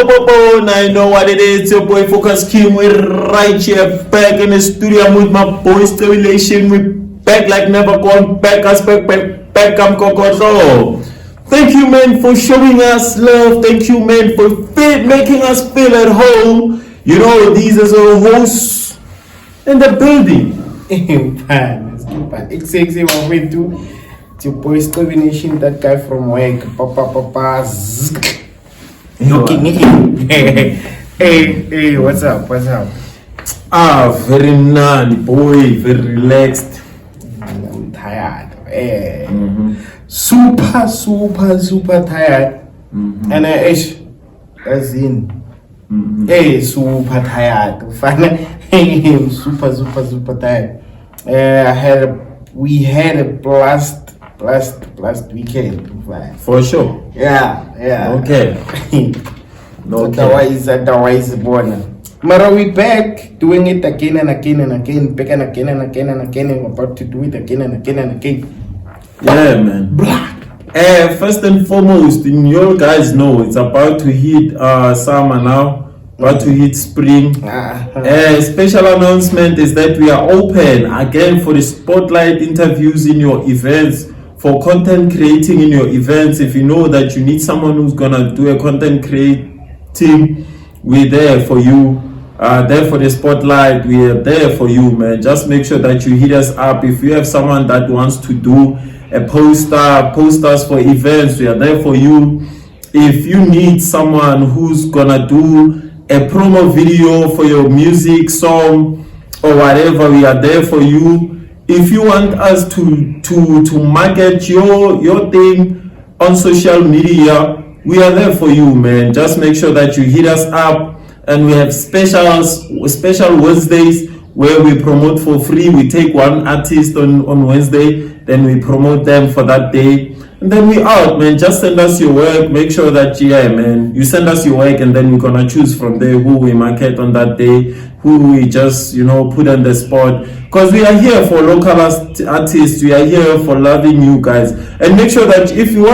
And I know what it is. Your boy Focus Kim. We're right here back in the studio with my boy Stimulation. We're back like never gone back. Back. I'm Kokoto. Thank you, man, for showing us love. Thank you, man, for making us feel at home. You know, these are the hosts in the building. It's sexy one way too. It's your boy Stimulation, that guy from work. Papa. Looking in. Hey, what's up? Very none, boy, very relaxed. I'm tired. Super tired. And as in, super tired. I'm super tired. We had a blast weekend. For sure. Yeah. Okay. Otherwise, born. But we back doing it again and again, back and again and we're about to do it again and again. Yeah, man. First and foremost, you guys know it's about to hit summer now, about to hit spring. Special announcement is that we are open again for the spotlight interviews in your events, for content creating in your events. If you know that you need someone who's gonna do a content creating, we're there for you. There for the spotlight, we are there for you, man. Just make sure that you hit us up. If you have someone that wants to do a posters for events, we are there for you. If you need someone who's gonna do a promo video for your music, song, or whatever, we are there for you. If you want us to market your thing on social media, we are there for you, man. Just make sure that you hit us up. And we have special Wednesdays where we promote for free. We take one artist on Wednesday, then we promote them for that day, and then we out, man. Just send us your work. Make sure that, man, you send us your work, and then we're gonna choose from there who we market on that day, who we just, put on the spot. Because we are here for local artists. We are here for loving you guys. And make sure that if you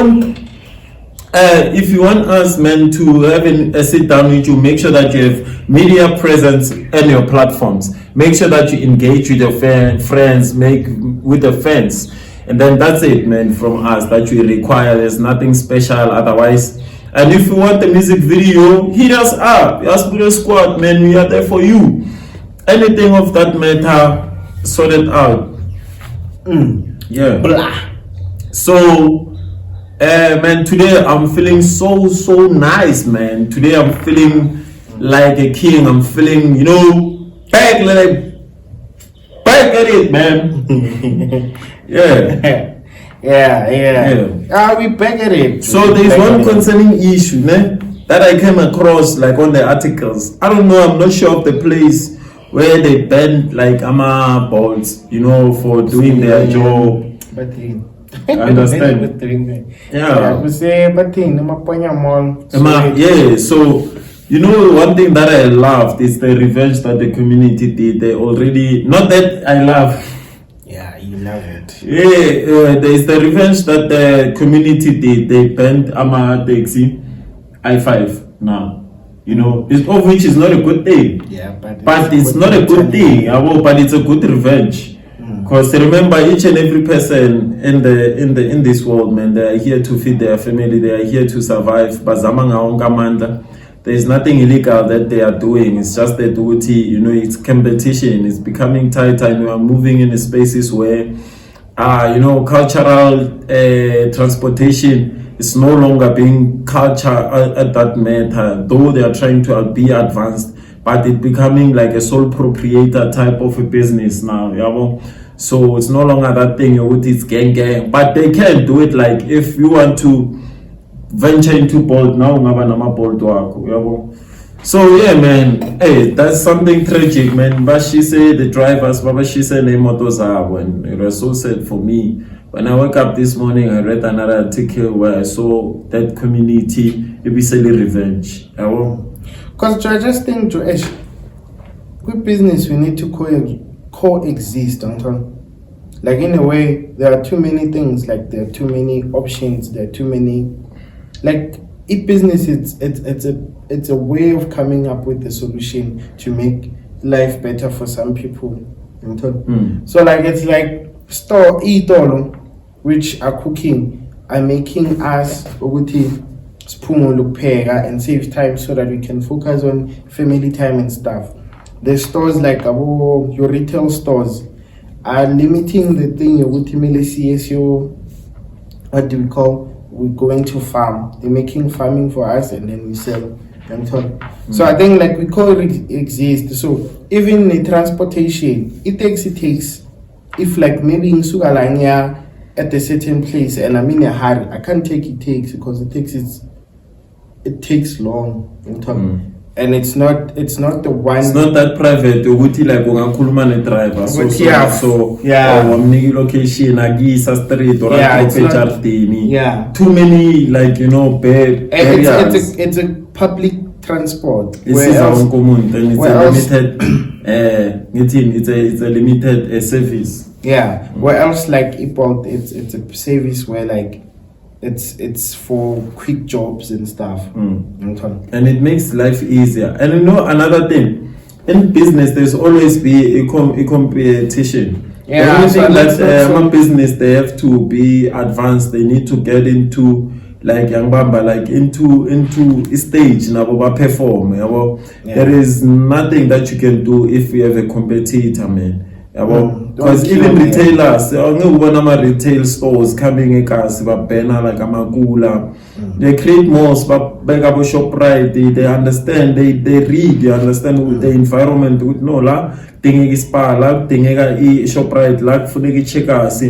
want us, man, to have a sit down with you, make sure that you have media presence on your platforms. Make sure that you engage with your friends, with the fans. And then that's it, man, from us that we require. There's nothing special otherwise. And if you want the music video, hit us up. Ask for your squad, man. We are there for you. Anything of that matter, sort it out. Yeah. Blah. So, man, today I'm feeling so nice, man. Today I'm feeling like a king. I'm feeling, back at it, man. Yeah. We back at it. So there's one concerning issue, man, that I came across, like on the articles. I don't know, I'm not sure of the place where they banned like Ama balls, for doing their job. I understand. Yeah. So one thing that I loved is the revenge that the community did. They already, not that I love. Yeah, you love it. Yeah, there's the revenge that the community did. They banned Ama Taxi I5 now. Of which is not a good thing. Yeah, but it's not a good thing. But it's a good revenge. Because remember, each and every person in this world, man, they are here to feed their family. They are here to survive. There's nothing illegal that they are doing. It's just their duty. It's competition. It's becoming tighter, and we are moving in spaces where, cultural transportation is no longer being culture at that matter. Though they are trying to be advanced, but it's becoming like a sole proprietor type of a business now. So it's no longer that thing with it's gang. But they can do it, like if you want to venture into Bolt now, Bolt. So yeah, man. Hey, that's something tragic, man. But she said the drivers, she said the motos are, when it was so sad for me. When I woke up this morning, I read another article where I saw that community basically revenge. Because I just think, Joash, with business, we need to coexist, like in a way there are too many things, like there are too many options, there are too many, like business it's a way of coming up with a solution to make life better for some people. So like it's like store itolo which are cooking are making us ukuthi siphume ukupheka and save time so that we can focus on family time and stuff. The stores like your retail stores are limiting the thing ukuthi mele CSO, what do we call, we're going to farm. They're making farming for us and then we sell. So I think like we call it exist. So even the transportation, it takes. If like maybe in Sugalanya at a certain place and I'm in a hurry, I can't take it takes because it takes long. And it's not the one. It's not that private. Ukuthi like ungakhuluma ne driver. So wamniki location agisa street or jardini. Too many like bad areas. It's a public transport. It's our common and it's a limited service. Yeah. Where else like Ipot, it's a service where like it's for quick jobs and stuff. And it makes life easier. And another thing, in business there's always be a competition. The only thing that business they have to be advanced, they need to get into like young bamba, like into a stage now perform. There is nothing that you can do if you have a competitor, man. Because even retailers, retail stores coming like Amagula, they create malls, but back up shop right, they understand, they read, they understand the environment with no la, thing spa, la, thing shop right, like for the checkers,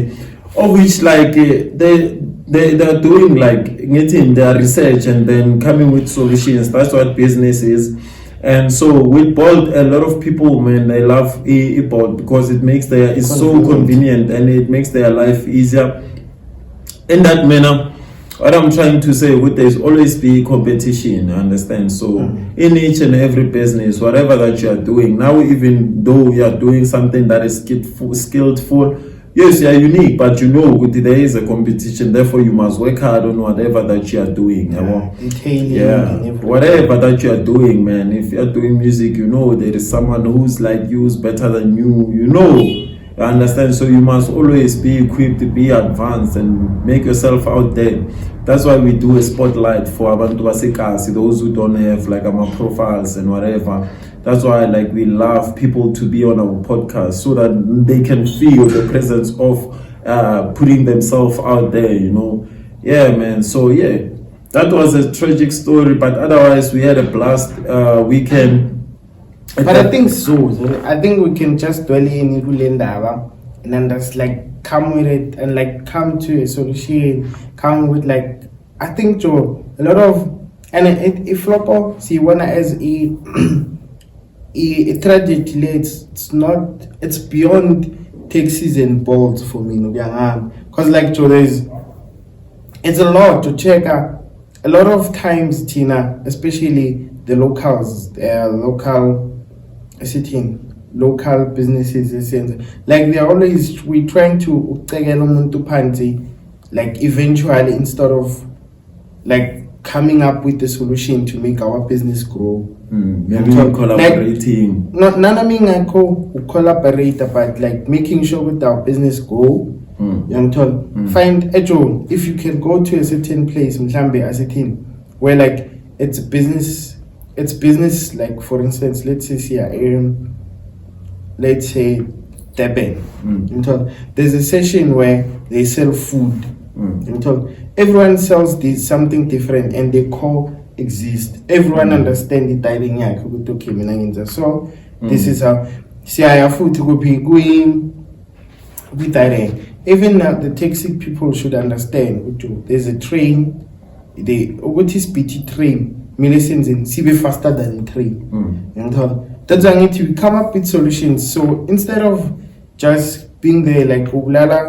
of which like they are doing like getting their research and then coming with solutions. That's what business is. And so with Bolt, a lot of people, man, they love Bolt because it's so convenient and it makes their life easier. In that manner, what I'm trying to say with there's always be competition, you understand? So in each and every business, whatever that you are doing, now even though you are doing something that is skillful, yes, you are unique, but there is a competition, therefore you must work hard on whatever that you are doing. Whatever that you are doing, man. If you are doing music, there is someone who's like you, who's better than you, you understand? So you must always be equipped to be advanced and make yourself out there. That's why we do a spotlight for abantu basekasi, those who don't have like profiles and whatever. That's why like we love people to be on our podcast so that they can feel the presence of putting themselves out there, Yeah, man. So yeah, that was a tragic story, but otherwise we had a blast weekend. But I think we can just dwell in Igulendaba and then just like come with it and like come to a solution, come with like, I think Joe, a lot of, and if Flopo see one as a tragedy, it's beyond taxis and bolts for me, because like Joe, it's a lot to check out. A lot of times, Tina, especially the locals, local businesses, like they're always, we're trying to like eventually instead of like coming up with a solution to make our business grow. Maybe collaborating. Like, none of me collaborate, but like making sure with our business grow. Find a job. If you can go to a certain place, where like it's business, like for instance, let's say Durban. There's a session where they sell food. Everyone sells something different and they coexist. Everyone understands the dining. So this is how food to go going with direct. Even the taxi people should understand. There's a train. What is PT train? Medicines in CB faster than the train. That's why I need to come up with solutions. So instead of just being there like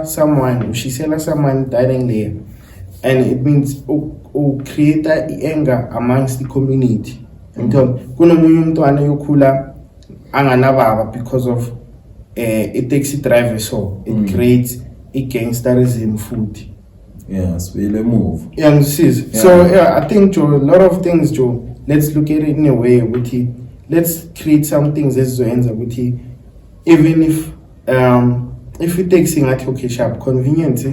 someone, she sell someone dining there, and it means create anger amongst the community. Because of a taxi driver, so it creates a gangsterism food. Yes, we'll move. Yeah, so yeah, I think Joe, a lot of things, Joe. Let's look at it in a way, Wuti. Let's create some things as Zoenza, Wuti. Even if we take thing at okay sharp convenience,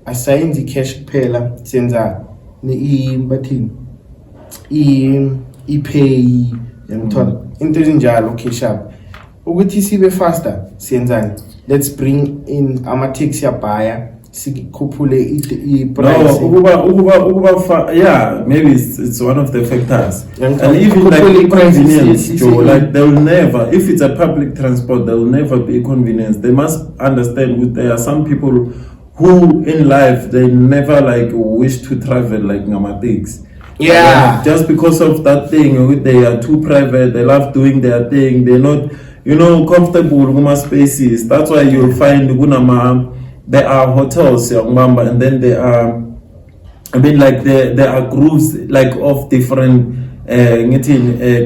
assign the cash payla, senza pay into njalo okay sharp. Ukuthi sibe faster siyenzani, let's bring in ama taxi buyer sikhuphule price. Yeah, maybe it's one of the factors. And even like inconvenience, Joe, like they'll never, if it's a public transport, there will never be convenience. They must understand there are some people who in life they never like wish to travel like Ngamatiks. Yeah, just because of that thing, they are too private, they love doing their thing, they're not, comfortable in spaces. That's why you'll find there are hotels, and then there are, there are groups like of different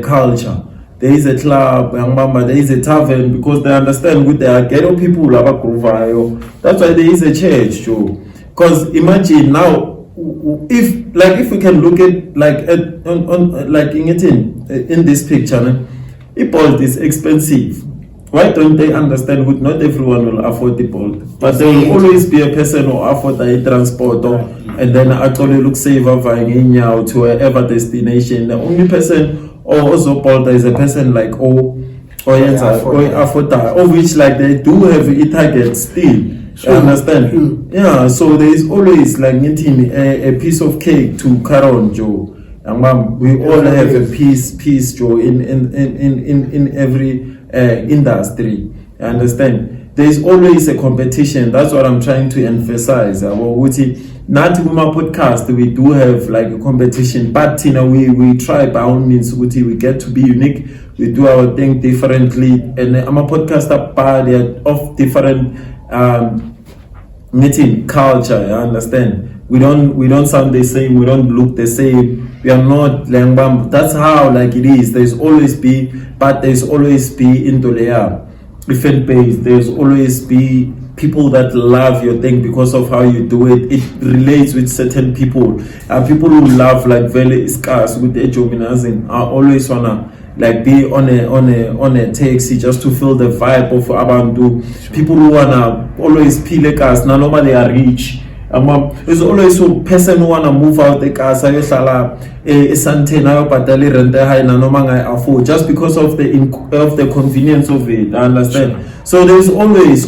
culture. There is a club, there is a tavern, because they understand with their ghetto people. That's why there is a church, Joe. Because imagine now, if we can look at in this picture, if Bolt is expensive, why don't they understand that not everyone will afford the Bolt, but there will always be a person who afford the transport, and then actually look saver to wherever destination. The only person or also Bolt is a person like afford that, of which like they do have a target still. Sure. Understand? Sure. Yeah, so there is always like getting a piece of cake to carry on, Joe. And we all have a piece, Joe, in every industry. Understand? There is always a competition. That's what I'm trying to emphasize. Not my podcast, we do have like a competition, but we try by all means. We get to be unique. We do our thing differently, and I'm a podcaster, but they are of different meeting culture. I understand. We don't sound the same. We don't look the same. We are not langbam. That's how like it is. There's always be into the different base. There's always be people that love your thing because of how you do it. It relates with certain people. People who love like very scarce with the jominazing are always wanna like be on a taxi just to feel the vibe of Abantu. Sure. People who wanna always peel a cars, now normally they are rich. There's always a person who wanna move out the cars, just because of the convenience of it. I understand. Sure. So there's always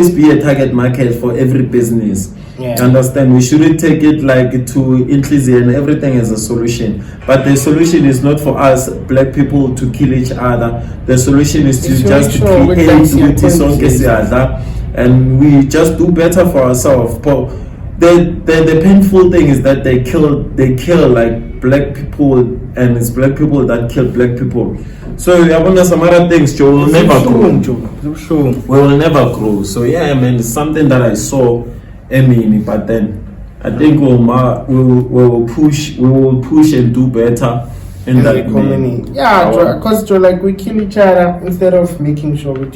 be a target market for every business. Yeah. Understand? We shouldn't take it like to inclusive and everything as a solution. But the solution is not for us black people to kill each other. The solution is to just create unity, and we just do better for ourselves. But the painful thing is that they kill like black people, and it's black people that kill black people. So I want some other things, Joe. We'll never grow. We will never grow. So yeah, man, it's something that I saw. But then I think we will push and do better in that community. Yeah, because like we kill each other instead of making sure we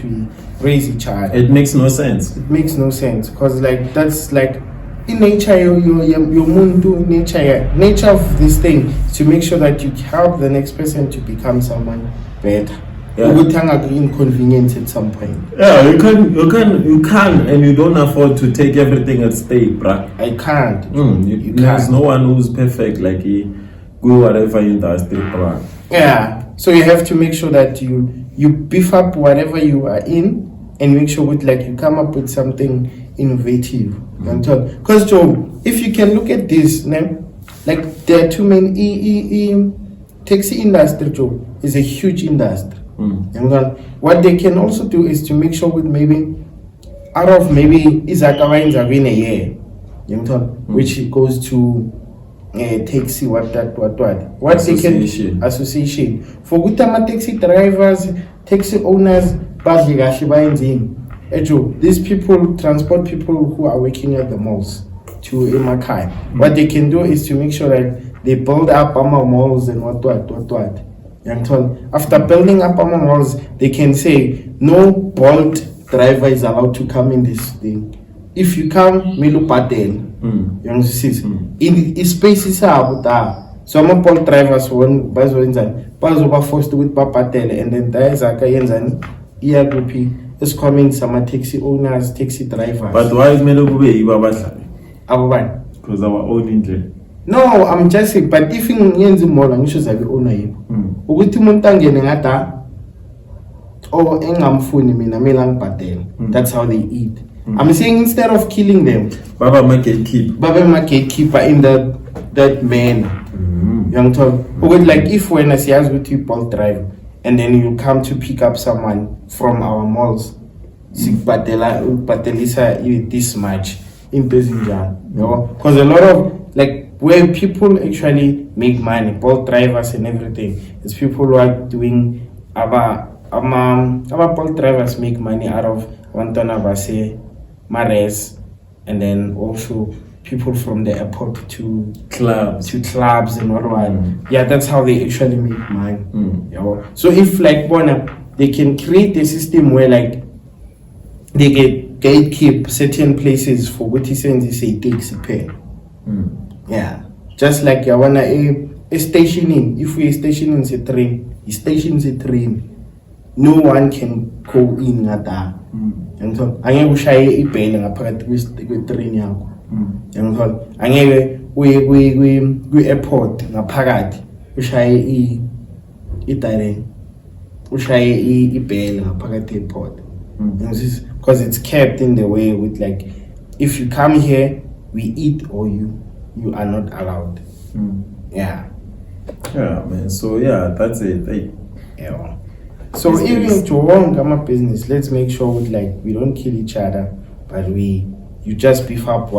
raise each other. It makes no sense. It makes no sense because like that's like in nature, your nature of this thing is to make sure that you help the next person to become someone better. Yeah. Inconvenience at some point. Yeah, you can, and you don't afford to take everything at stake, bruh. I can't. There's no one who's perfect, like he go whatever industry, bruh. Yeah, so you have to make sure that you beef up whatever you are in, and make sure like you come up with something innovative. Because Joe, if you can look at this, like there are too many taxi industry, Joe, is a huge industry. And what they can also do is to make sure with maybe out of maybe Izakawa in a year, which goes to taxi what association. They can association for Gutama taxi drivers, taxi owners, these people transport people who are working at the malls to Imakai. What they can do is to make sure that they build up malls and what. After building up malls, they can say no Bolt driver is allowed to come in this thing. if you come milu patel yangizwisisa in spaces abo ta so ama Bolt drivers won bazowenzani bazoba forced ukuthi bapatele and then dayizaka yenzani iya kuphi esikhoming sama taxi owners taxi drivers but why kumele kube yibo abadlali abo bani because our own indlela no I'm just saying but if ngiyenza imola ngisho zabe owner yibo ukuthi umuntu angene ngada or engamfuni mina mela ngibhadela that's how they eat I'm saying instead of killing them baba ma gatekeeper in that manner young talk like if when I see us with you Bolt drive and then you come to pick up someone from our malls sikbhatelisa this much in passenger you know because a lot of like where people actually make money Bolt drivers and everything is people who are doing our Bolt drivers make money out of Wantana Base Mares and then also people from the airport to clubs and what yeah that's how they actually make money you know? So if like they can create a system where like they get gatekeep certain places for what he sends he say takes a pay yeah just like you wanna a stationing if we stationing a train he stations a train no one can go in ngata yangithola angeke ushaye ibhele ngaphakathi kwetrain yakho yangithola angeke uye kwi-airport ngaphakathi ushaye i-direct ushaye ibhele ngaphakathi e-airport because it's kept in the way with like if you come here we eat or you are not allowed yeah man so yeah that's it yeah. So even to run a business, let's make sure with like we don't kill each other, but you just beef up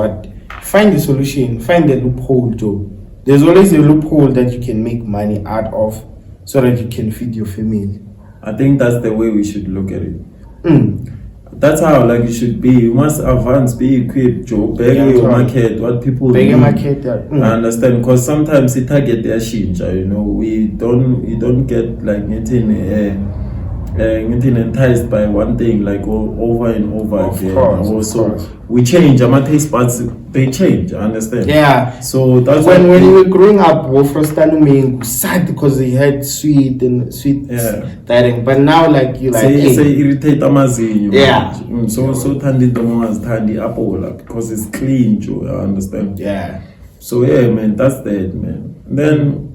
find the solution, find the loophole, Joe. There's always a loophole that you can make money out of so that you can feed your family. I think that's the way we should look at it. That's how like you should be. You must advance, be equipped, Joe. Beg your market, what people need. Market, I understand because sometimes it target their shinja, you know. We don't get like getting enticed by one thing like over and over again. Also, we change. Our taste buds they change. I understand. Yeah. So that's when we were growing up, we first started sad because they had sweet direct. But now like you like say irritate amazinyo. Yeah. So tandi domas tandi apple because it's clean, Joe. I understand. Yeah. So yeah, man, that's that, man. Then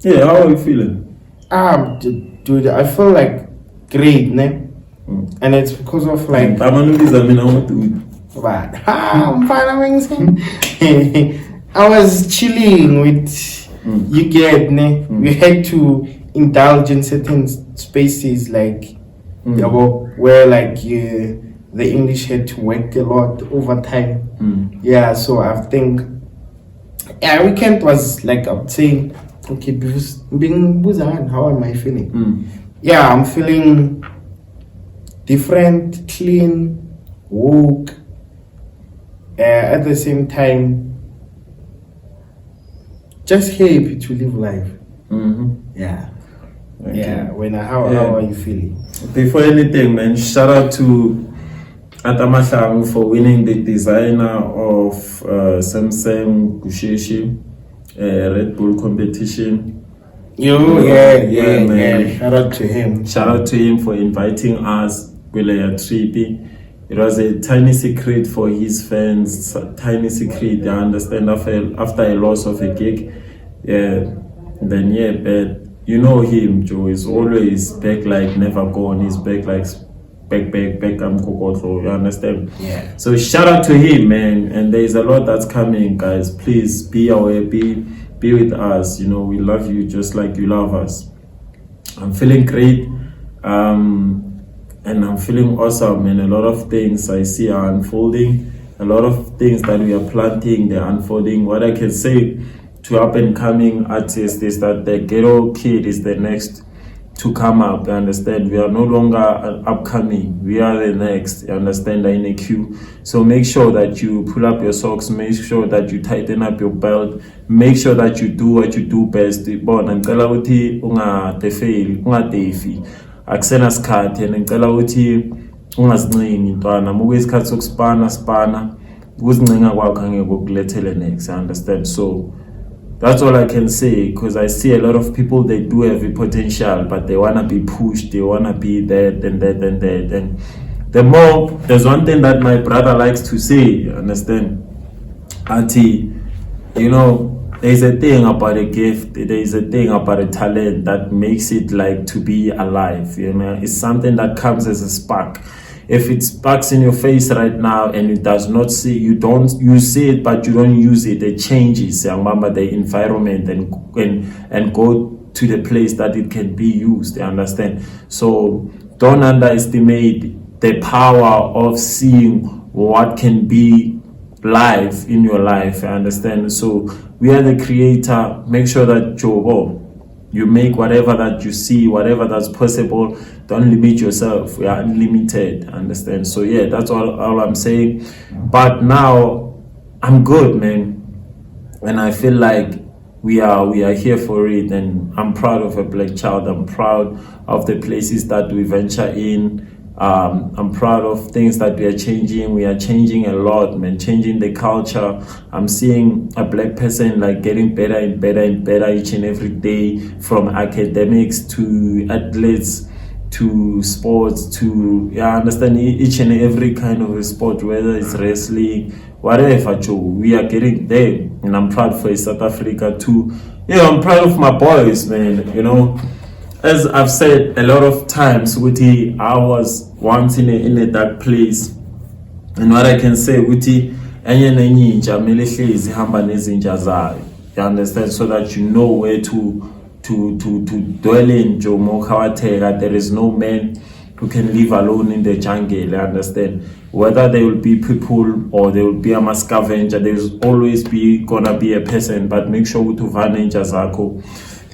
yeah, how are you feeling? Dude, I feel like great, ne? And it's because of like I was chilling with you get ne? We had to indulge in certain spaces like where like the English had to work a lot over time. Yeah, so I think weekend was like I'm saying okay, because being Buzan, how am I feeling? Yeah, I'm feeling different, clean, woke. At the same time, just happy to live life. Yeah. Okay. Yeah. How are you feeling? Before anything, man, shout out to Atamashang for winning the designer of Samsung Gusheshi Red Bull competition. Yeah. Shout out to him. Shout out to him for inviting us to a trip. It was a tiny secret for his fans. Tiny secret. I understand after a loss of a gig. But you know him, Joe. Is always back like never gone. He's back like back. I'm Kokotlo. You understand? Yeah. So shout out to him, man. And there is a lot that's coming, guys. Please be aware. Be with us. You know we love you just like you love us. I'm feeling great. And I'm feeling awesome, and a lot of things I see are unfolding. A lot of things that we are planting, they're unfolding. What I can say to up and coming artists is that the ghetto kid is the next to come up. You understand? We are no longer upcoming. We are the next. You understand? In a queue. So make sure that you pull up your socks. Make sure that you tighten up your belt. Make sure that you do what you do best. Bon, I'm telling you, unga defi. Akusena skhathi and ngicela ukuthi ungazincengi ntwana muke isikhathi sokuspana ukuzincenga kwakho angeke kulethele next, I understand. So that's all I can say, because I see a lot of people, they do have the potential, but they want to be pushed, they want to be that and that and that. And the more, there's one thing that my brother likes to say, you understand? Ati, you know, there's a thing about a gift, there's a thing about a talent that makes it like to be alive, you know? It's something that comes as a spark. If it sparks in your face right now and it does not see, you see it, but you don't use it, it changes, remember, the environment and go to the place that it can be used, you understand? So don't underestimate the power of seeing what can be live in your life, you understand? So we are the creator. Make sure that you make whatever that you see, whatever that's possible. Don't limit yourself. We are unlimited, understand? So yeah, that's all I'm saying. But now I'm good, man, and I feel like we are here for it, and I'm proud of a black child. I'm proud of the places that we venture in. I'm proud of things that we are changing. We are changing a lot, man, changing the culture. I'm seeing a black person like getting better and better and better each and every day, from academics to athletes to sports to, yeah, understand, each and every kind of a sport, whether it's wrestling, whatever, Joe. We are getting there, and I'm proud for South Africa too. Yeah, I'm proud of my boys, man, you know. As I've said a lot of times, Wuti, I was once in a dark place, and what I can say, Wuti, enye ninja mele hlezi hamba nezinja zayo, you understand, so that you know where to dwell in. Jomo Kawatera, there is no man who can live alone in the jungle, you understand. Whether there will be people or there will be a scavenger, there's always gonna be a person, but make sure to vaninja zako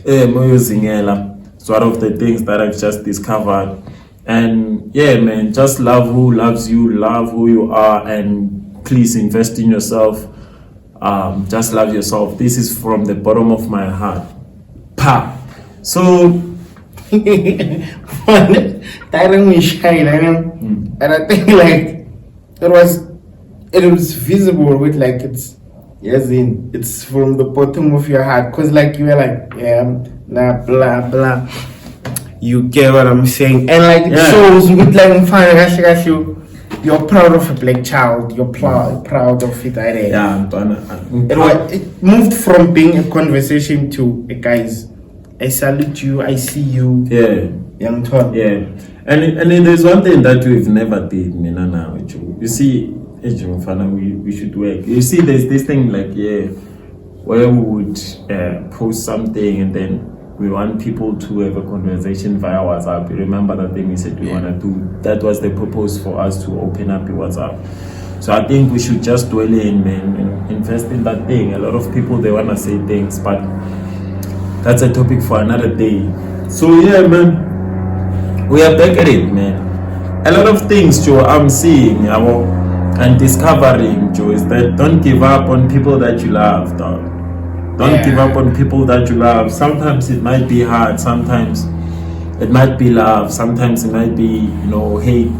moyo zingela. It's one of the things that I've just discovered. And yeah, man, just love who loves you, love who you are, and please invest in yourself. Just love yourself. This is from the bottom of my heart. Pa. So Tiring me shine, and I think like it was visible with like it's from the bottom of your heart, because like you were like, yeah, blah blah blah, you get what I'm saying, and like it shows with like you're proud of a black child, you're proud of it. It moved from being a conversation to guys, I salute you, I see you, young Tom. Yeah, and there's one thing that we've never did, Mina, now. You see, we should work. You see, there's this thing like, where we would post something and then we want people to have a conversation via WhatsApp. You remember that thing we said we want to do? That was the purpose for us to open up the WhatsApp. So I think we should just dwell in, man, and invest in that thing. A lot of people, they want to say things, but that's a topic for another day. So yeah, man, we are back at it, man. A lot of things, Joe, I'm seeing and discovering, Joe, is that don't give up on people that you love, dog. Don't give up on people that you love. Sometimes it might be hard, sometimes it might be love, sometimes it might be, hate.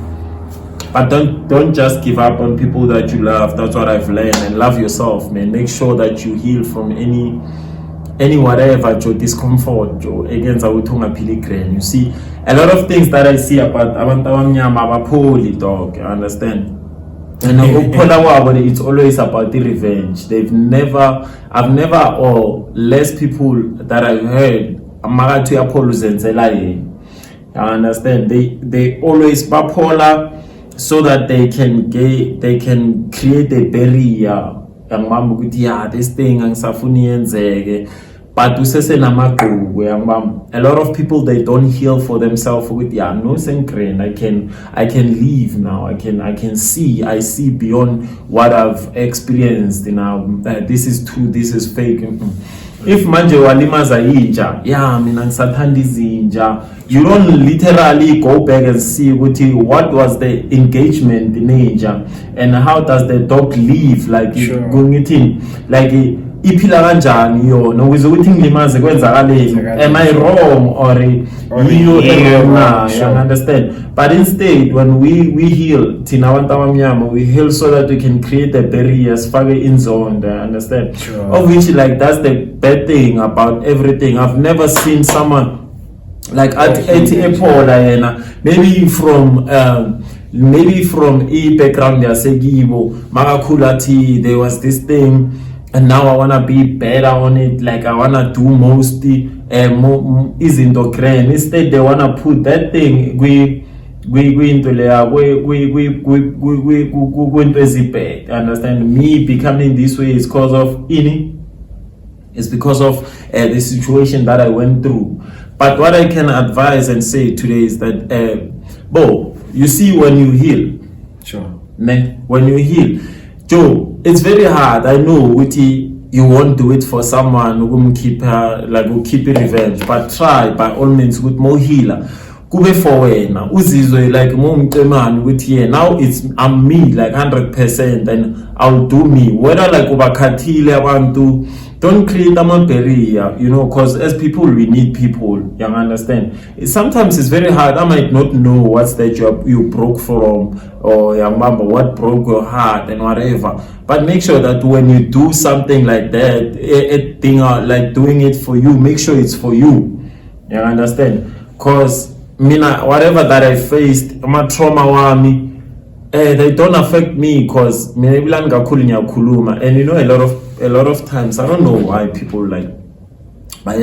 But don't just give up on people that you love. That's what I've learned. And love yourself, man. Make sure that you heal from any whatever, Joe, discomfort, Joe, against Awutunga Piligren. You see, a lot of things that I see about Abantawamnyama Abapoli, dog, you understand? And it's always about the revenge. I've never, or less people that I've heard, I understand. They always bipolar so that they can create a barrier. This thing, but a lot of people, they don't heal for themselves with no synchrone. I can leave now. I see beyond what I've experienced now. This is true, this is fake. If manje walimaza inja, you don't literally go back and see what was the engagement in inja and how does the dog live, like going it in, like iphila kanjani yona ukuze ukuthi ngilimaze kwenzakaleni. Am I wrong or yiyo wrong na? You understand? But instead when we heal thina abantu abamnyama, we heal so that we can create a barrier sifake inzonda, understand? Of which like that's the bad thing about everything. I've never seen someone like at Epola yena maybe from a background yasekibo makakhulathi there was this thing and now I want to be better on it, like I want to do most izinto grand. Instead they want to put that thing kwinto leya kwinto ezibad. Understand? Me becoming this way is because of it's because of the situation that I went through. But what I can advise and say today is that you see, when you heal, when you heal, Joe, it's very hard. I know you won't do it for someone who will keep revenge, but try by all means with more healer. Kube for wena uzizwe like mumcemani ukuthi now I'm me like 100% and I'll do me, whether like ubakhathile abantu. Don't create a barrier, because as people we need people. You understand? Sometimes it's very hard. I might not know what's that you broke from, or what broke your heart and whatever. But make sure that when you do something like that, a thing like doing it for you, make sure it's for you. You understand? Because whatever that I faced, my trauma they don't affect me because and a lot of times I don't know why people like when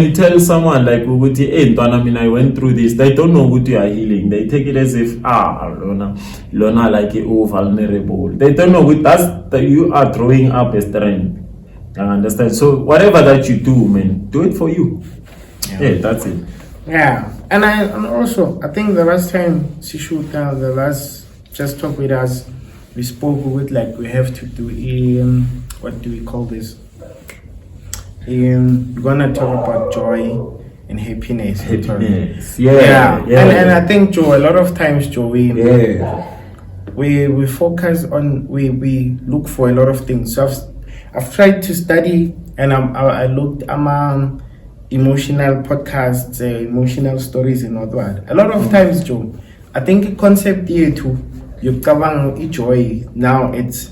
you tell someone like hey I went through this, they don't know what you are healing. They take it as if Lona like vulnerable. They don't know that you are throwing up a strength. I understand. So whatever that you do, man, do it for you. Yeah, that's it. Yeah, and also I think the last time Sishuta, the last just talk with us, we spoke with like we have to do what do we call this? We're gonna talk about joy and happiness. Yeah. And I think Joe, a lot of times Joe, we focus on we look for a lot of things. So I've tried to study and I looked emotional podcasts, emotional stories and all that. A lot of times, Joe, I think the concept here too, you cover joy. Now it's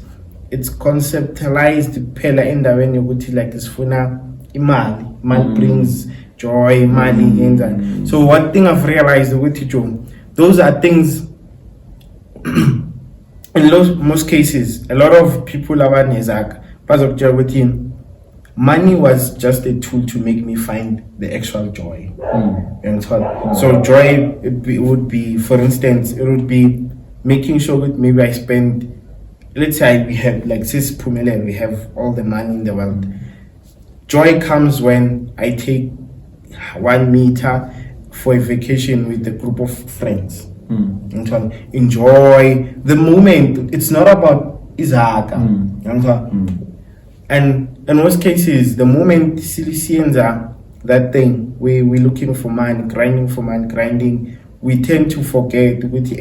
conceptualized pela endaweni ukuthi like isifuna imali. Imali brings joy, imali and that. So one thing I've realized with Joe, those are things in most cases, a lot of people are nezak, part of joy with him. Money was just a tool to make me find the actual joy. So joy would be, for instance, it would be making sure that maybe I spend, let's say we have like Sis Pumele and we have all the money in the world. Joy comes when I take 1 meter for a vacation with a group of friends. Enjoy the moment. It's not about Isaac. And in most cases, the moment Silesians are that thing, we're looking for money, grinding, we tend to forget with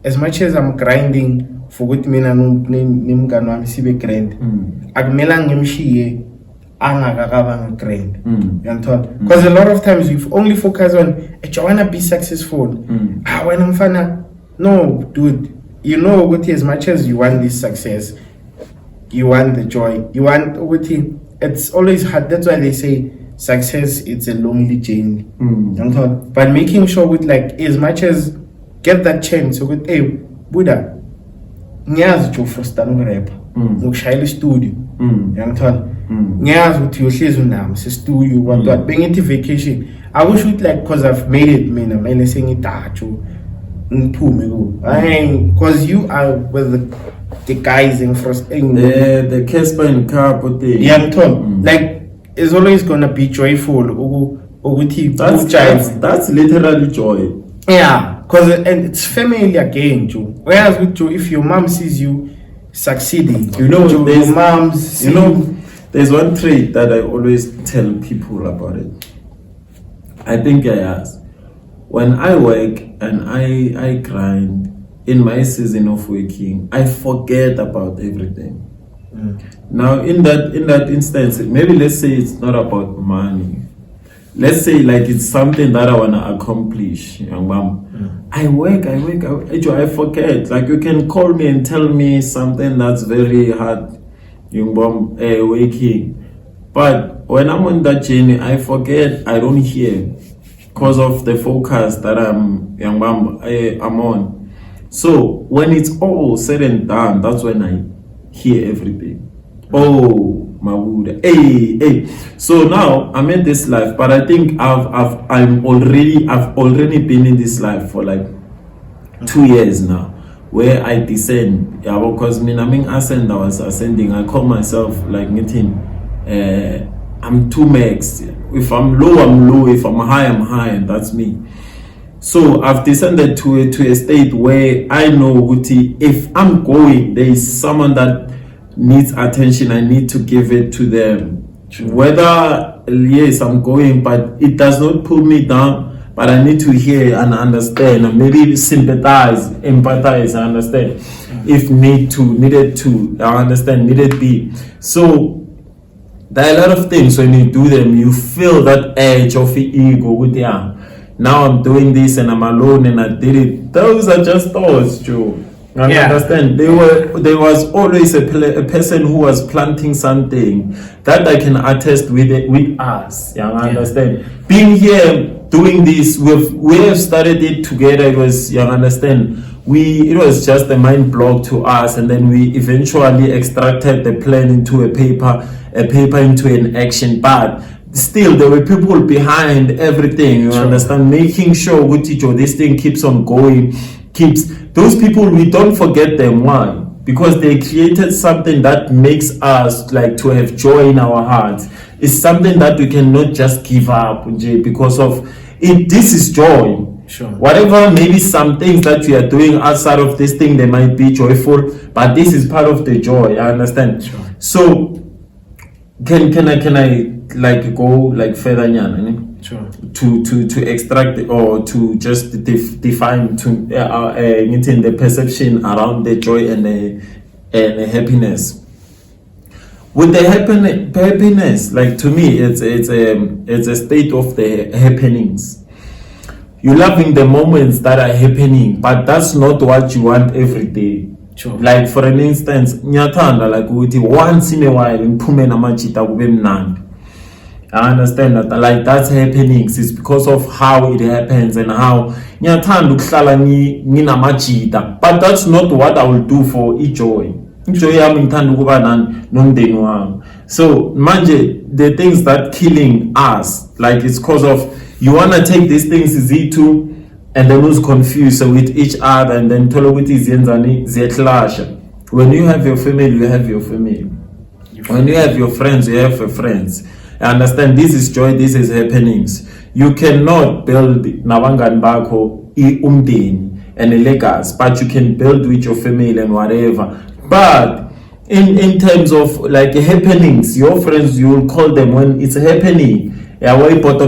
as much as I'm grinding for what men grind, because a lot of times we only focus on I wanna be successful. When I'm fana, no, dude, what as much as you want this success, you want the joy, you want it's always hard. That's why they say success it's a lonely journey. But making sure with like as much as get that chance with Buddha ngiyazi nje ufirst rap ngokushayela studio yangithola ngiyazi ukuthi uyohlezi unami studio what bengithi vacation I wish with like because I've made it mina manje sengidatsho ngiphume ku because you are with the guys in first the Casper and car but the like it's always gonna be joyful that's literally joy. Because and it's family again, Joe. Whereas with Joe, if your mom sees you succeeding, Joe, your mom's there's one trait that I always tell people about it. I think I ask when I work and I grind in my season of working, I forget about everything. Now in that instance, maybe let's say it's not about money. Let's say like it's something that I wanna accomplish, young mom. I work, I forget. Like you can call me and tell me something that's very hard, young mom, waking. But when I'm on that journey, I forget, I don't hear because of the focus that I'm on. So when it's all said and done, that's when I hear everything. Oh, Mabuda. Hey. So now I'm in this life, but I think I've already been in this life for like 2 years now, where I descend. Yeah, because I ascend, I was ascending. I call myself like meeting. I'm 2 max. If I'm low, I'm low. If I'm high, I'm high, and that's me. So I've descended to a state where I know Uti, if I'm going, there is someone that needs attention. I need to give it to them. Whether yes, I'm going, but it does not pull me down. But I need to hear and understand, and maybe sympathize, empathize, and understand. If needed to, I understand, needed be. So there are a lot of things when you do them, you feel that edge of the ego with now I'm doing this and I'm alone and I did it. Those are just thoughts, Joe. I understand. There was always a person who was planting something that I can attest with us. I understand. Being here, doing this, we have started it together. It was, you understand. It was just a mind block to us, and then we eventually extracted the plan into a paper into an action. But still, there were people behind everything. You understand, making sure this thing keeps on going. Those people, we don't forget them. Why? Because they created something that makes us like to have joy in our hearts. It's something that we cannot just give up because of it. This is joy. Sure. Whatever, maybe some things that we are doing outside of this thing, they might be joyful, but this is part of the joy. I understand. Sure. So can I like go like further, Sure. To extract or to just define the perception around the joy and the happiness. With the happiness, like to me, it's a state of the happenings. You're loving the moments that are happening, but that's not what you want every day. Sure. Like for an instance, nyathanda like once in a while ngiphume namajita kube mnandi. I understand that, like that's happening. It's because of how it happens and how nyathanda ukuhlala nginamajita, but that's not what I will do for joy. Joy yami ngithanda ukuba nomndeni wami. So manje the things that killing us, like it's because of you want to take these things Z2 and then who's confused with each other, and then tell what is clash. When you have your family, you have your family. When you have your friends, you have your friends. I understand this is joy, this is happenings. You cannot build nabangan bako umdeni and a legacy, but you can build with your family and whatever. But in terms of like happenings, your friends, you will call them when it's happening. You'll call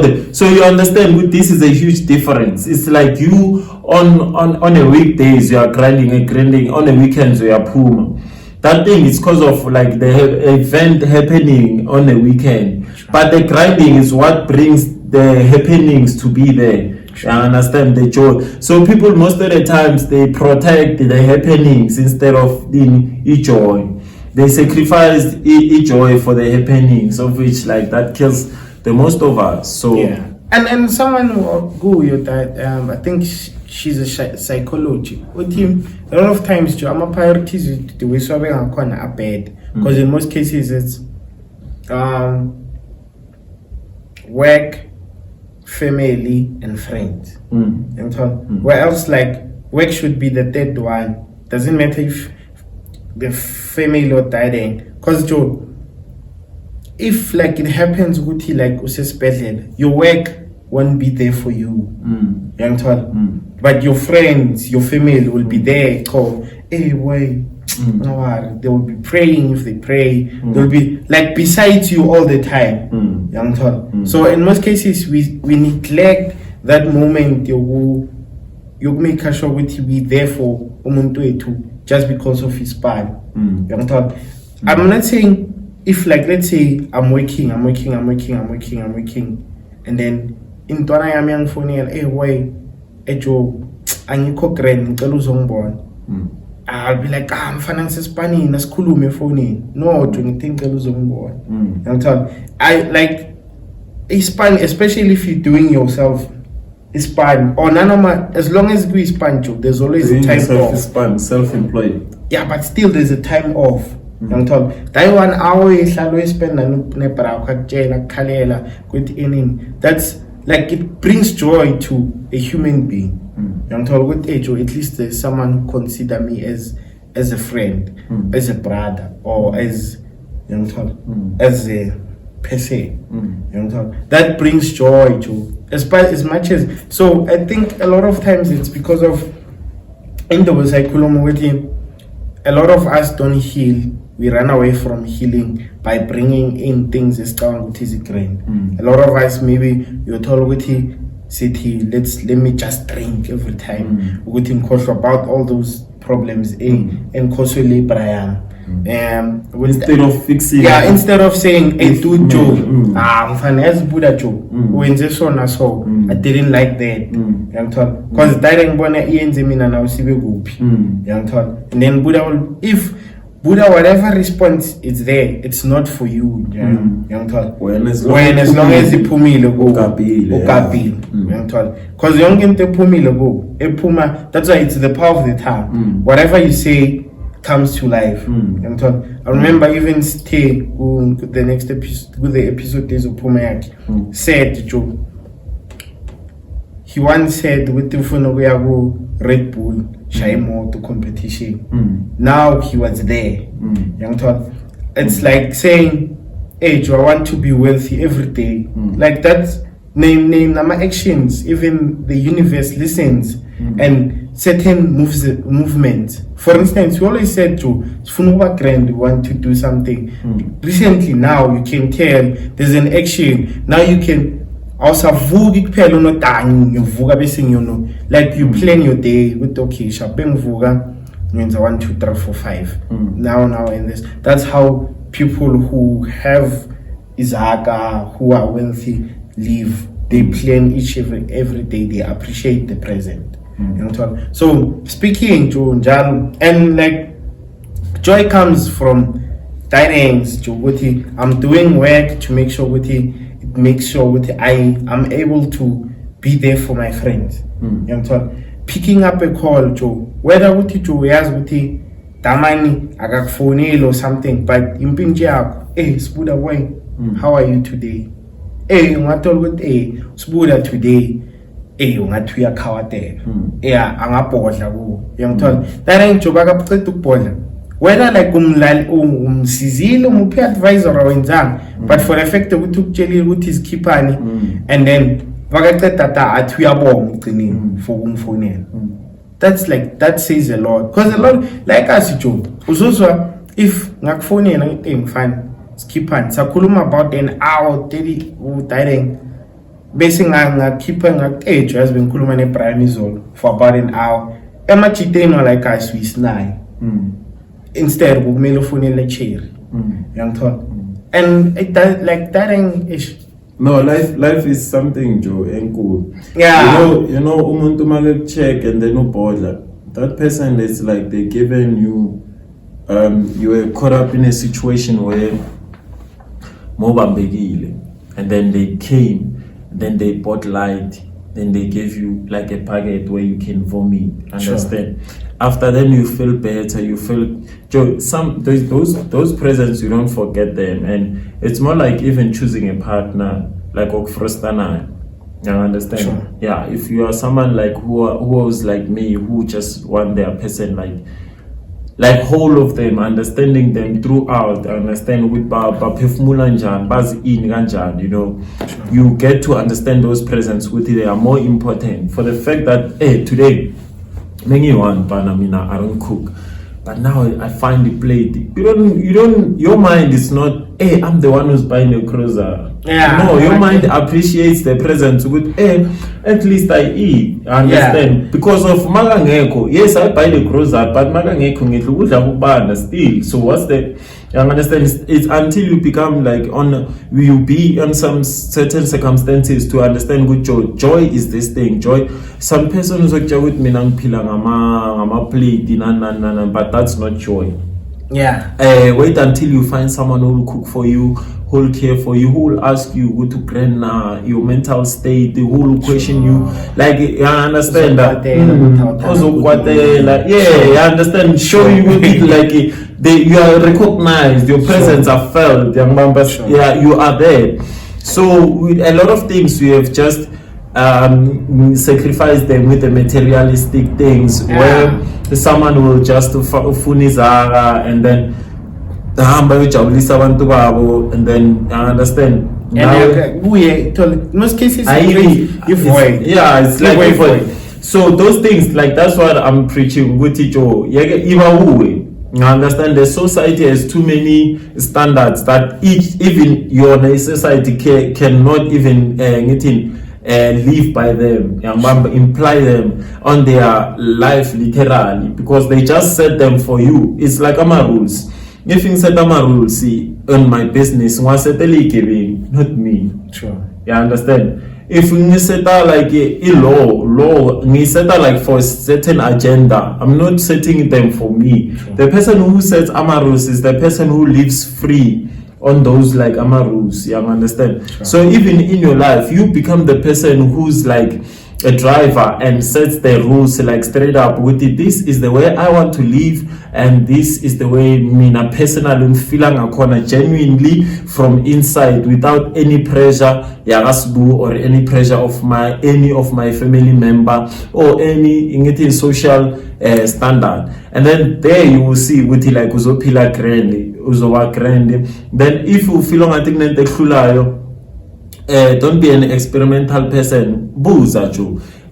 them. So you understand, this is a huge difference. It's like you on a weekdays you are grinding, on the weekends you are puma. That thing is because of like the event happening on the weekend. But the grinding is what brings the happenings to be there. I understand the joy. So people most of the times they protect the happenings instead of the joy. They sacrifice joy for the happenings, of which like that kills the most of us. So and someone who you that I think she's a psychology. With him, a lot of times, I'm a priorities the way so I'm gonna bad because in most cases it's work, family, and friends. And so, where else like work should be the third one. Doesn't matter if the family or dying, because Joe, if like it happens with you, like your work won't be there for you, but your friends, your family will be there. Call, hey, wait, no worry. They will be praying if they pray. They'll be like beside you all the time, So in most cases, we neglect that moment. You make sure we be there for umuntu etu. just because of his span. I'm not saying if, like, let's say I'm working, and then in Twana yami yangifonela, hey boy, Joe, angikho grand ngicela uzongibona. I'll be like, mfana ngisespanini asikhulume efonini. No, Joe, ngithini ngicela uzongibona. I like Ispan, especially if you're doing yourself Ispan or nanoma, as long as we Ispan, Joe, there's always a time off. Self-employed. Yeah, but still there's a time off. That 1 hour you spend that's like, it brings joy to a human being. At least there's someone who consider me as a friend, as a brother, or as a per se. That brings joy to as much as. So I think a lot of times it's because of in the psychology, a lot of us don't heal. We run away from healing by bringing in things as down with his grand. A lot of us, maybe you're told with city, let me just drink every time. With him about all those problems and constantly Brian. Instead of fixing, instead of saying, hey, do Joe, as Buddha Joe, when this one I saw, I didn't like that. Because that ain't gonna end me now, see we go. And then Buddha will, if Buddha, whatever response is there, it's not for you. When as long as you pumile go, because young into pumile go, that's why it's the power of the tongue. Whatever you say comes to life. I remember even stay the next episode, with the episode days of Pumayaki, said Joe. He once said with the phone we go Red Bull, moto competition. Now he was there. It's like saying, hey Joe, I want to be wealthy every day. Like that's name my actions, even the universe listens and certain movements. For instance, we always said to Funuba Grand, we want to do something. Recently now you can tell there's an action. Now you can also like you plan your day with okay, means 1, 2, 3, 4, 5. Now and this. That's how people who have Izaka, who are wealthy, live. They plan every day. They appreciate the present. So speaking to Njalo, and like joy comes from tidings to I'm doing work to make sure it makes sure I'm able to be there for my friends. Picking up a call to whether Joe has Tamani agakfonelo or something, but impinje yakho, hey Spuda boy, how are you today? Hey, ungathola ukuthi hey Spuda today, hey ungathi uyakhawathela. Yeah, angabhodla ku. Uyangithola. That ain't job akaphucela ukubhodla. Whether like umsizile umuphi advisor awenzanga, but for the fact ukuthi ukutshelile ukuthi izikhiphani and then vakaqeda data athi uyabonga ugcineni for umfonela. That's like, that says a lot. Because a lot, like us, Joe, uzuzwa, if ngakufonela ngithi ngifana skiphani sakhuluma about an hour 30 udirect bese ngakhipha ngakejo yazi bengikhuluma neBrian Izolo for about an hour emajiteni like us we snide instead kumele ufonele cherry yangithola and it does, like that ish. No, life is something, Joe, and cool. Yeah. You know, umuntu make check and then no bother. That person is like they given you, you were caught up in a situation where mobambegile, and then they came, then they bought light, then they gave you like a packet where you can vomit. Understand? Sure. After then you feel better. You feel, Joe. Those presents you don't forget them, and it's more like even choosing a partner, like Okfrostana. You understand? Sure. Yeah. If you are someone like who was like me, who just want their person like whole of them, understanding them throughout, understand with Bapefmulanjan, Baz in Ganjan, you know, sure. You get to understand those presents with it. They are more important for the fact that hey, today. Many one, but I don't cook. But now I find the plate. You don't. Your mind is not hey, I'm the one who's buying a cruiser. Yeah, No, your okay. mind appreciates the present. Good, hey, at least I eat. Understand? Because of magangeko. Yes, I buy the cruiser, but magangeko ngidla ukubanda still. So what's the? You understand? It's until you become like you be on some certain circumstances to understand good joy. Joy is this thing. Joy. Some persons with me nangpila ngama plate but that's not joy. Yeah. Wait until you find someone who will cook for you, who will care for you, who will ask you go to grant your mental state, who will question you. Like, you understand that? You understand? Show you like you are recognized, your presence are felt, young members. Sure. Yeah, you are there. So a lot of things we have just sacrifice them with the materialistic things where someone will just funizara and then and then I understand. And in most cases, it's like so those things, like that's what I'm preaching with Joe. I understand the society has too many standards that even your society cannot even live by them, imply them on their life literally, because they just set them for you. It's like rules. If you set rules, see, on my business, not me. Sure. You understand? If we set like a law, we set like for a certain agenda. I'm not setting them for me. Sure. The person who sets rules is the person who lives free on those like rules. You understand? Sure. So even in your life, you become the person who's like a driver and sets the rules like straight up with it. This is the way I want to live, and this is the way me personally feeling akona genuinely from inside without any pressure or any pressure of any of my family member or any social standard. And then there you will see with it like uzopila grande, uzowa grande. Then if you feel on don't be an experimental person.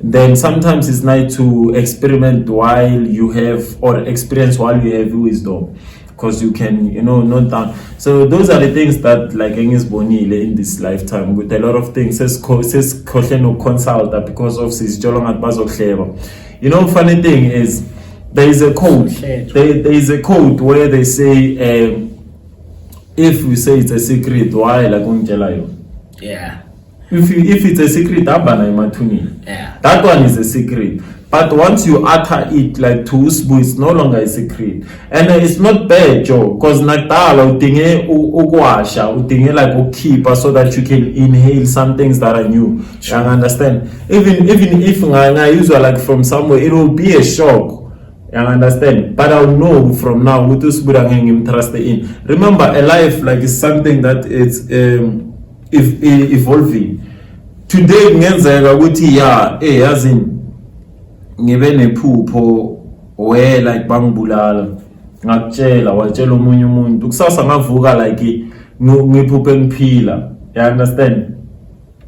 Then sometimes it's nice to experiment while you have, or experience while you have wisdom, because you can, note down. So those are the things that like is bonile in this lifetime with a lot of things. Says consult because of this funny thing is there is a code. There is a code where they say if we say it's a secret, why like you? Yeah. If it's a secret, that one is a secret. But once you utter it like to usbu, it's no longer a secret. And it's not bad, Joe, because Natala utinge like keep so that you can inhale some things that are new. Sure. You understand? Even if I use like from somewhere, it will be a shock. You understand? But I'll know from now what is I'm interested in. Remember, a life like is something that it's evolving. Today ngenzeka ukuthi yazini ngibe nephupho like bangibulala ngakutshela watshela omunye umuntu kusasa ngavuka like ngiphuphe ngiphila. You understand?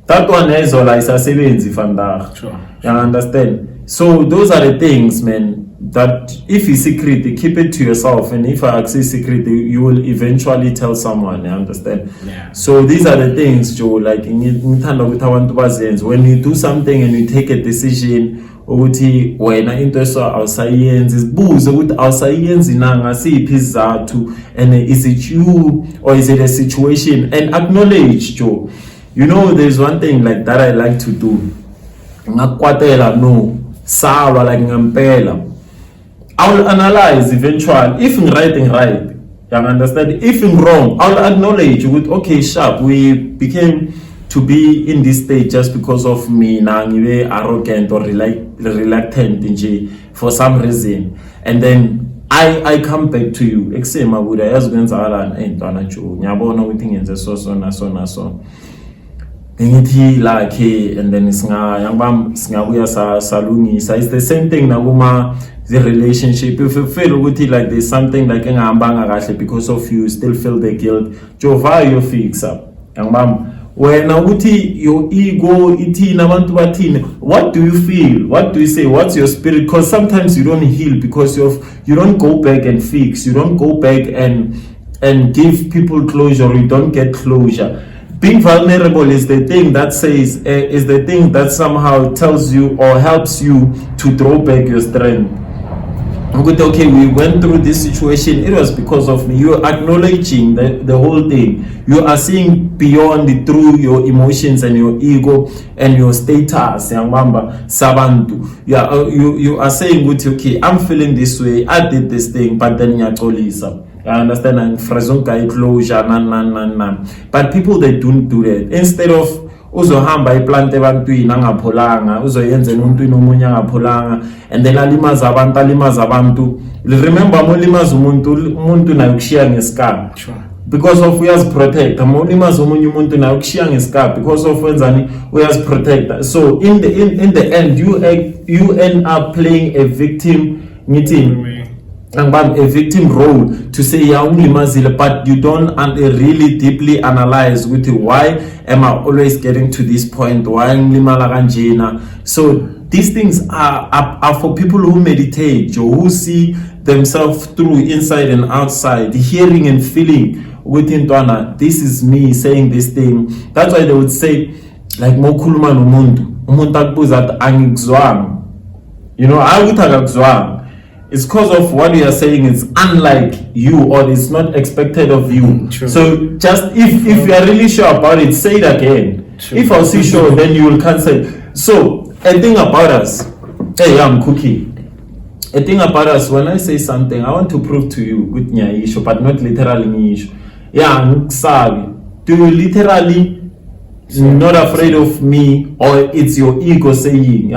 That one is all isasebenzi vandag. Sure. You understand? So those are the things, man, that if it's secret, keep it to yourself, and if I access secret, you will eventually tell someone. You understand? Yeah. So these are the things, Joe, like when you do something and you take a decision ukuthi wena into awusayenzi sibuze ukuthi awusayenzi na ngasiphi isizathu, and is it you or is it a situation, and acknowledge, Joe. There's one thing like that I like to do. Ngakwatela no salwa like ngampela. I will analyze eventually if I'm writing right. You understand? If I'm wrong, I'll acknowledge with okay, sharp. We became to be in this state just because of me nangiwe arrogant or reluctant for some reason, and then I come back to you. Exema buda yazukwenza entwana jo nyabona ukuthi ngenze so like, and then singabuya salungisa. It's the same thing nakuma the relationship. If you feel like there's something like because of you still feel the guilt, Jova you fix up. When your ego what do you feel? What do you say? What's your spirit? Because sometimes you don't heal because you don't go back and fix. You don't go back and and give people closure, you don't get closure. Being vulnerable is the thing that says, is the thing that somehow tells you or helps you to draw back your strength. Okay, we went through this situation, it was because of me. You are acknowledging the whole thing. You are seeing beyond it through your emotions and your ego and your status. Sabantu. You are saying, okay, I'm feeling this way, I did this thing, but then you're I understand, and closure, but people, they don't do that. Instead of uzohamba iplante ebantwini angapholanga, uzoyenza emuntwini omunye angapholanga, and then alimaza abantu. Remember, molimaza umuntu naye ukushiya ngesikhathi. Sure. Because of uyaziprotecta, molimaza omunye umuntu naye ukushiya ngesikhathi because of wenzani uyaziprotecta. So in the end, you end up playing a victim a victim role to say but you don't really deeply analyze with why am I always getting to this point, why so these things are for people who meditate or who see themselves through inside and outside, hearing and feeling within Twana, this is me saying this thing. That's why they would say like mokhuluma nomuntu akubuza angikuzwanga, I would akakuzwanga. It's because of what you are saying is unlike you or it's not expected of you. True. So just if you are really sure about it, say it again. True. If I see sure, then you will cancel. So a thing about us, hey, I'm Cookie. A thing about us, when I say something, I want to prove to you good issue, but not literally issue. Yeah, sorry. Do you literally not afraid of me, or it's your ego saying,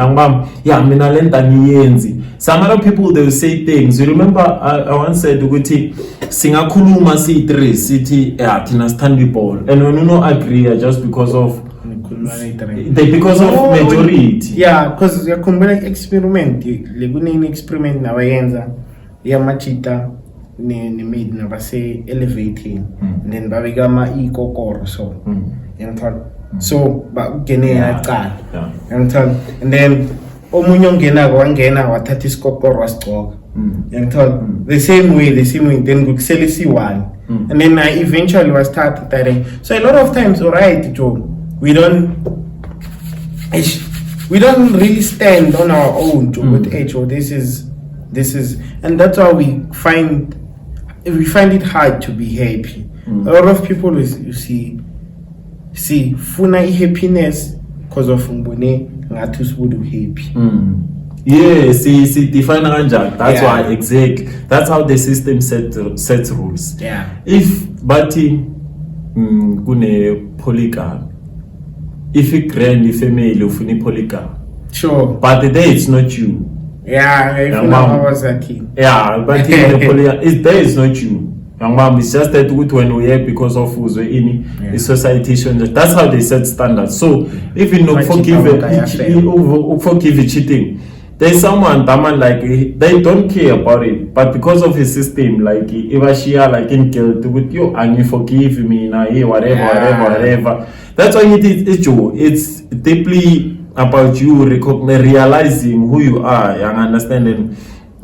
some other people, they will say things. You remember I once said singakhuluma si-3 sithi thina stand ball, and when you don't agree just because of majority. Yeah, because you're comparing experiment. You're experiment na wayenza yamachita ne made na base elevating, and then babigama ikokoro so. So bagene yaqala. And then omunye ongena wangena wathatha isikokoro wasigcoka. The same way then kukusele si1. And then I eventually was started that. So a lot of times, alright, Joe, we don't really stand on our own, Joe, with Joe, this is, and that's why we find it hard to be happy. A lot of people, you see funa happiness because of umbone ngathi usibudu happy. Yeah, see define kanjani. That's why exactly. That's how the system sets rules. Yeah. If bathi kune polygamy, if you grand family ufuna polygamy. Sure. But the day it's not you. Yeah, if you know how was that thing. Yeah, but in the polygamy, there is not you. It's just that when we are because of who's in the society, that's how they set standards. So if you know forgive cheating, there's someone like they don't care about it, but because of his system, like if she are like in guilt with you and you forgive me now, whatever. That's why it's deeply about you realizing who you are and understanding.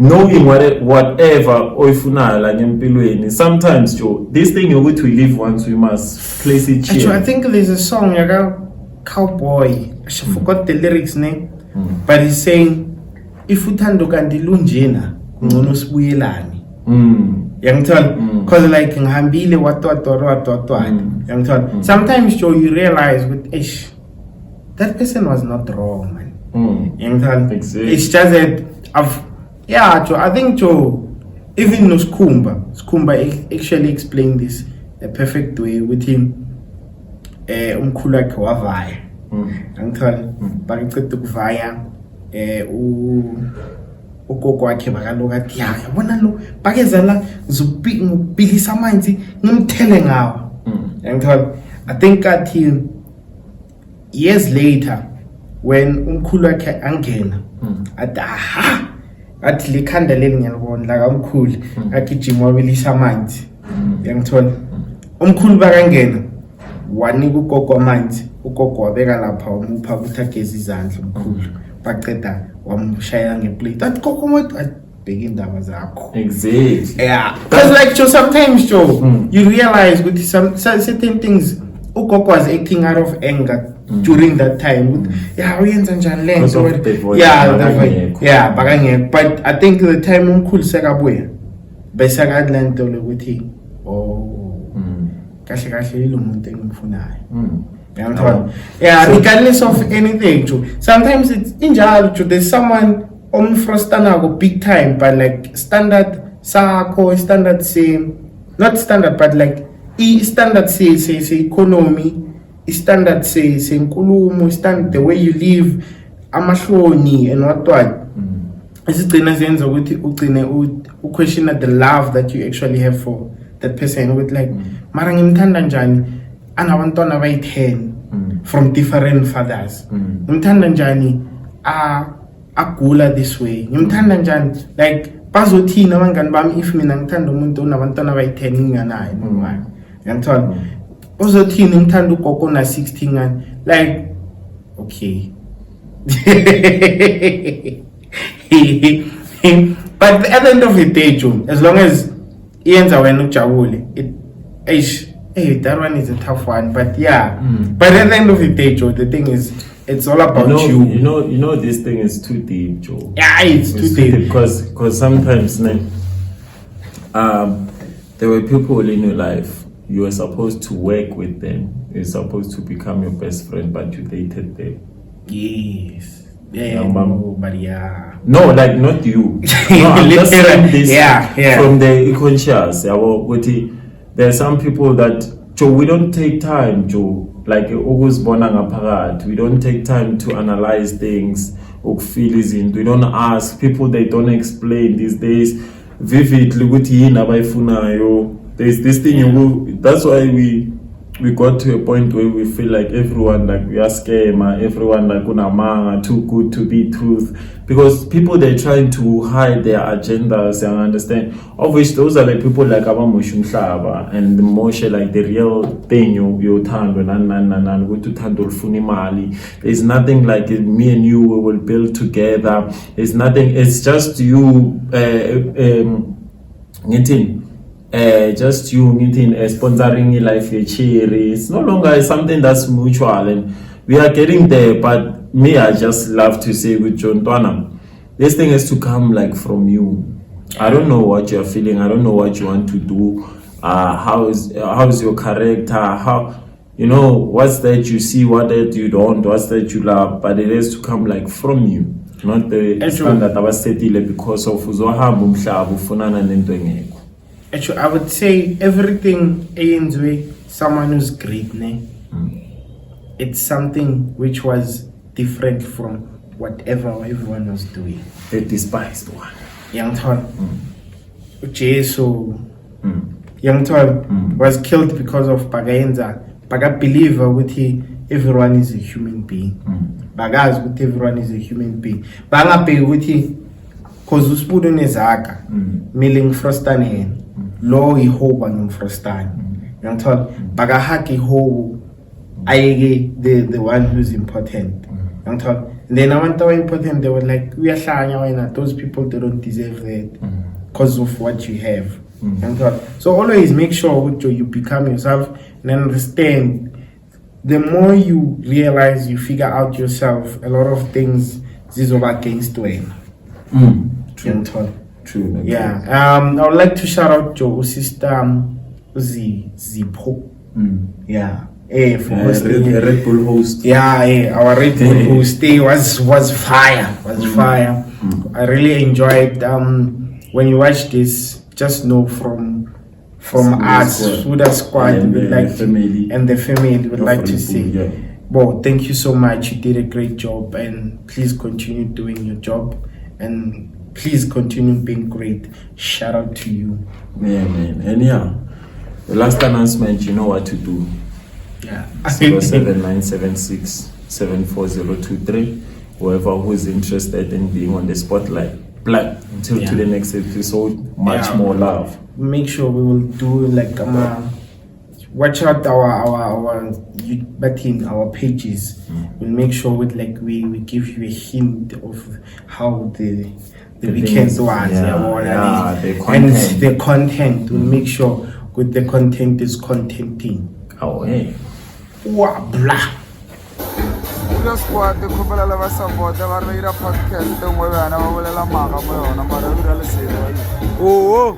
Knowing whatever oifunala ngempilweni. Sometimes this thing we live once, we must place it here. Actually, I think there's a song like Cowboy. I forgot the lyrics name, but he's saying if uthando kanti lunjena ngcono sibuyelani. Because like ngihambile watwa. Sometimes Joe, you realize with that person was not wrong, man. Exactly. It's just that Joe, I think Joe, even no Skumba actually explained this a perfect way with him. Umkhulu wakhe wavaya. Angitholi baqeda ukuvaya ugogo wakhe bakaloka athi yabona lo bakeza la ngizobhilisa amanzi ngimthele ngawo. Angitholi I think that years later when umkhulu wakhe angena athi athi likhanda leli ngiyabona la kamkhulu agijima wabilisa amanzi. Uyangithola umkhulu bakangena wanika ugogo amanzi, ugogo wabeka lapha wamupha ukuthi ageze izandla umkhulu, baqeda wamshaya ngeplate athi gogo ukubheka indaba zakho. Exactly. Yeah, because like Joe, sometimes Joe, you realize with some certain things ugogo was acting out of anger during that time. Yeah, uyenza njani le nto. Yeah, bakangeke. But I think the time umkhulu sekabuya bese akadla into lokuthi kahle kahle lo muntu engimfunayo. Yeah, regardless of anything, Joe. Sometimes it's injalo, Joe. There's someone frustana big time, but like standard sakho, standard same, not standard, but like standard say economy, standard say nkulumo, standard the way you live, amahloni and what. Isigcina zenza ukuthi ugcine question the love that you actually have for that person with like mara ngimthanda njani anabantwana abayi-10 from different fathers. Ngimthanda njani agula this way. Ngimthanda njani like bazothina abangani bami if mina ngithanda umuntu onabantwana abayi-10 nginganaye nomani. Ngiyathola. Bazothina ngithanda ugogo na 16 ngani like okay. But at the end of the day, Joe, as long as iyenza wena ujabule, that one is a tough one. But yeah, but at the end of the day, Joe, the thing is, it's all about you. You know, this thing is too deep, Joe. Yeah, it's too deep. Because sometimes, there were people in your life. You were supposed to work with them. You're supposed to become your best friend, but you dated them. Yes. Yeah, but yeah. No, like not you. No, I'm just saying this from the conscious. There are some people that, Joe, we don't take time, Joe. Like we don't take time to analyze things or feelings. We don't ask people. They don't explain these days vividly. There's this thing. That's why we got to a point where we feel like everyone like we are scammer, everyone like unamanga, too good to be truth, because people they're trying to hide their agendas and understand. Of which those are like people like Abamushumhlaba and the Moshe, like the real thing you tando nan go to tando funimali. There's nothing like me and you we will build together. There's nothing. It's just you just you meeting sponsoring life cherry. It's no longer something that's mutual, and we are getting there. But me, I just love to say with John Twana, this thing has to come like from you. I don't know what you're feeling. I don't know what you want to do. How is your character? How what's that you see, what that you don't, what's that you love. But it has to come like from you, not the standard that was set because of uzohamba umhlaba ufunana nento engekho. Actually, I would say everything ends with someone who's great, ne? It's something which was different from whatever everyone was doing. The despised one. Young Tol. Jesus. Young Tol was killed because of Bagayenza. Baga believer with everyone is a human being. Bagas with everyone is a human being. Banga pay with cause uspudu nezaka. Milling frostane. Lo ihoba ngumfrostane. Ngiyathola bakahaki ho ayeke the one who's important. Ngiyathola then abantu who are important they were like uyahlanya wena, those people they don't deserve that because of what you have. Ngiyathola so always make sure you become yourself and understand. The more you realize, you figure out yourself, a lot of things zizoba against wena. Ngiyathola. True. Yeah. I would like to shout out to sister Zipho. Yeah. For hosting. Red Bull host. Yeah. Our Red Bull host was fire. Fire. I really enjoyed. When you watch this, just know from us, Suda Squad, and the family would like to say, Bo, thank you so much. You did a great job, and please continue doing your job, and please continue being great. Shout out to you. Yeah, man. And the last announcement, you know what to do. Yeah. 07976740023. Whoever who is interested in being on the spotlight. Until to the next episode, much more love. Make sure we will do like watch out our pages. We'll make sure with we give you a hint of how the The weekend things, ones, the and content. the content. We make sure with the content is contenting. Oh, hey. Wow, blah. Ula squad de khopela la ba support ba re ira podcast ngwe bana ba bolela maga mo yona mara ira le se oh